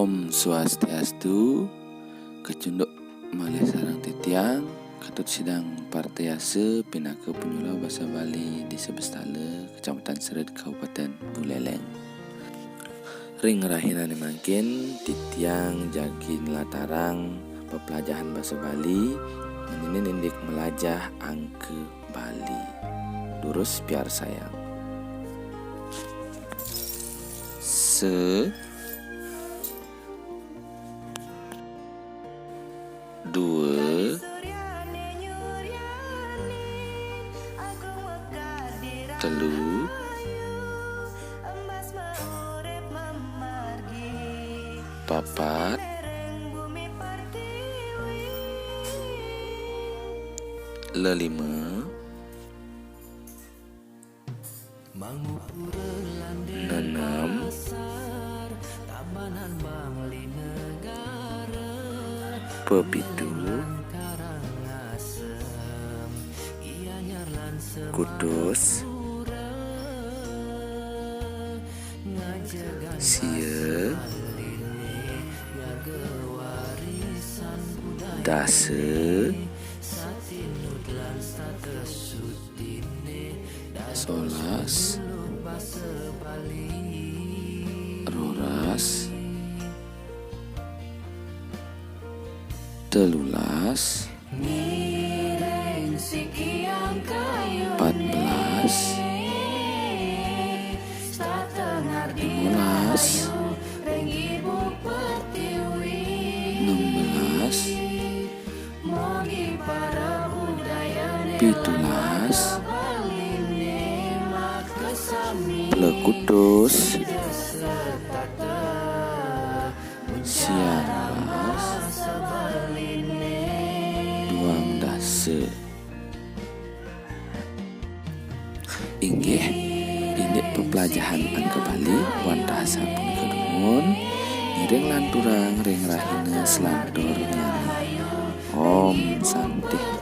Om Swastiastu, kecunduk malih sareng titiang, katut sidang partayase pinaka penyuluh bahasa Bali di Sebestale, Kecamatan Sered, Kabupaten Buleleng. Ring rahinane mangkin titiang jagin latarang pepelajaran bahasa Bali, meninin indik melajah angke Bali. Durus biar sayang. Dua, telu, papat, lelima, enam, pepitu, kudus, sia, dase, solas, roras, telulas, 14, 15, 16, 17, Plekudus, 19, 20. Inggih indik pepelajaran angka Bali wantah sampun kedumun ngiring lanturang ring rahina selantur nyani Om Santi.